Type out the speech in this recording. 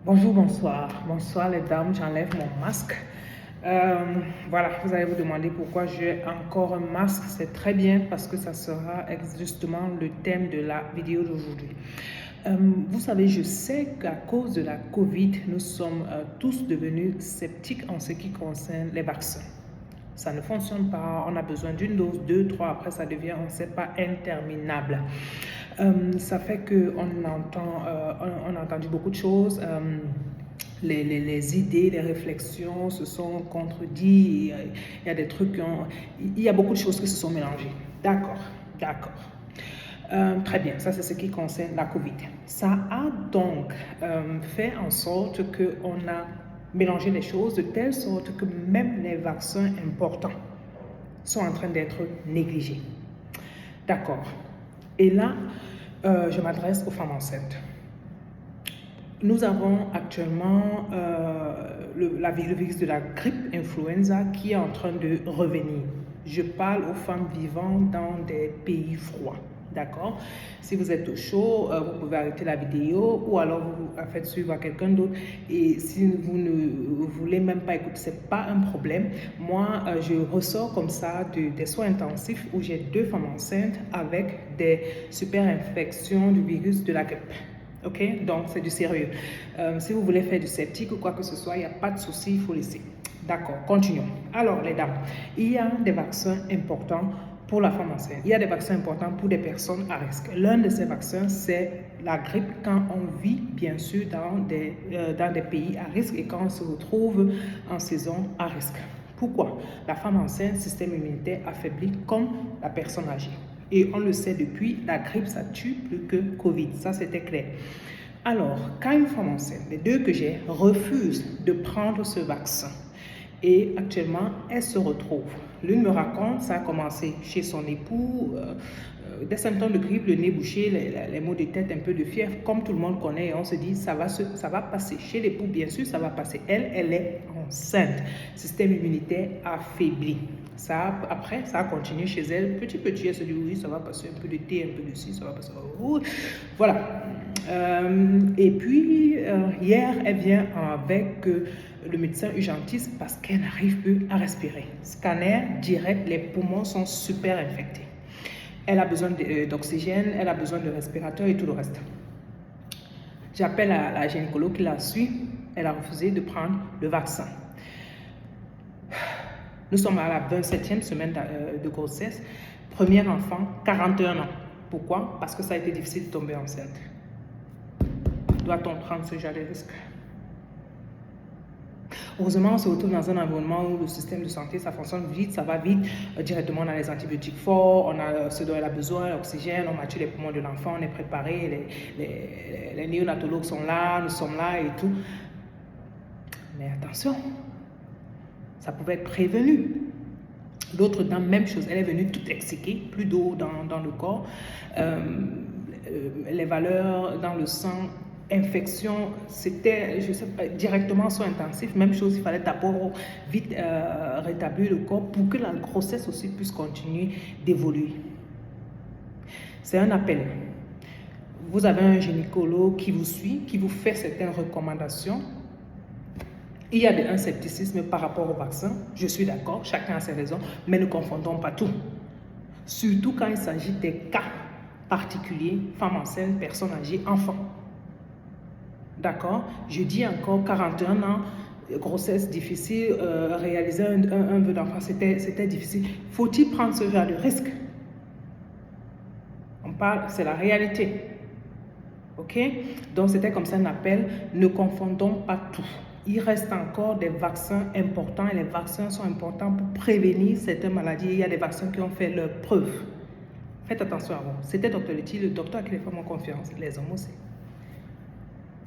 Bonjour, bonsoir. Bonsoir les dames, j'enlève mon masque. Voilà, vous allez vous demander pourquoi j'ai encore un masque. C'est très bien parce que ça sera justement le thème de la vidéo d'aujourd'hui. Vous savez, je sais qu'à cause de la Covid, nous sommes tous devenus sceptiques en ce qui concerne les vaccins. Ça ne fonctionne pas, on a besoin d'une dose, deux, trois, après ça devient, on ne sait pas, interminable. Ça fait qu'on on a entendu beaucoup de choses. Les idées, les réflexions se sont contredits. Il y a des trucs, il y a beaucoup de choses qui se sont mélangées. D'accord, d'accord. Très bien, ça c'est ce qui concerne la Covid. Ça a donc fait en sorte qu'on a mélangé les choses de telle sorte que même les vaccins importants sont en train d'être négligés. D'accord. Et là, je m'adresse aux femmes enceintes. Nous avons actuellement le virus de la grippe influenza qui est en train de revenir. Je parle aux femmes vivant dans des pays froids. D'accord? Si vous êtes au chaud, vous pouvez arrêter la vidéo ou alors vous la faites suivre à quelqu'un d'autre. Et si vous ne voulez même pas écouter, ce n'est pas un problème. Moi, je ressors comme ça des soins intensifs où j'ai 2 femmes enceintes avec des super infections du virus de la grippe. Ok, donc c'est du sérieux. Si vous voulez faire du sceptique ou quoi que ce soit, il n'y a pas de souci, il faut laisser. D'accord, continuons. Alors les dames, il y a des vaccins importants pour la femme enceinte. Il y a des vaccins importants pour des personnes à risque. L'un de ces vaccins, c'est la grippe quand on vit bien sûr dans des pays à risque et quand on se retrouve en saison à risque. Pourquoi? La femme enceinte, système immunitaire affaibli comme la personne âgée. Et on le sait depuis, la grippe, ça tue plus que Covid. Ça, c'était clair. Alors, quand une femme enceinte, les 2 que j'ai, refuse de prendre ce vaccin, et actuellement, elle se retrouve. L'une me raconte, ça a commencé chez son époux, des symptômes de grippe, le nez bouché, les maux de tête, un peu de fièvre, comme tout le monde connaît. Et on se dit, ça va passer. Chez l'époux, bien sûr, ça va passer. Elle est enceinte. Système immunitaire affaibli. Ça, après, ça a continué chez elle. Petit, elle se dit, oui, ça va passer. Un peu de thé, un peu de ci, ça va passer. Voilà. Et puis, hier, elle vient avec le médecin urgentiste parce qu'elle n'arrive plus à respirer. Scanner direct, les poumons sont super infectés. Elle a besoin d'oxygène, elle a besoin de respirateur et tout le reste. J'appelle la gynécologue qui la suit. Elle a refusé de prendre le vaccin. Nous sommes à la 27e semaine de grossesse. Premier enfant, 41 ans. Pourquoi? Parce que ça a été difficile de tomber enceinte. Doit-on prendre ce genre de risque? Heureusement, on se retrouve dans un environnement où le système de santé, ça fonctionne vite, ça va vite. Directement, on a les antibiotiques forts, on a ce dont elle a besoin, l'oxygène, on mature les poumons de l'enfant, on est préparé, les néonatologues sont là, nous sommes là et tout. Mais attention, ça pouvait être prévenu. L'autre dame, même chose, elle est venue toute exsiquée, plus d'eau dans le corps, les valeurs dans le sang, infection, c'était, je sais pas, directement soins intensifs, même chose, il fallait d'abord vite rétablir le corps pour que la grossesse aussi puisse continuer d'évoluer. C'est un appel. Vous avez un gynécologue qui vous suit, qui vous fait certaines recommandations. Il y a un scepticisme par rapport au vaccin, je suis d'accord, chacun a ses raisons, mais ne confondons pas tout. Surtout quand il s'agit des cas particuliers, femmes enceintes, personnes âgées, enfants. D'accord? Je dis encore 41 ans, grossesse difficile, réaliser un vœu d'enfant, c'était difficile. Faut-il prendre ce genre de risque? On parle, c'est la réalité. Ok? Donc c'était comme ça un appel, ne confondons pas tout. Il reste encore des vaccins importants et les vaccins sont importants pour prévenir certaines maladies. Il y a des vaccins qui ont fait leur preuve. Faites attention à vous. C'était Dr Letty, le docteur à qui les femmes ont confiance, les hommes aussi.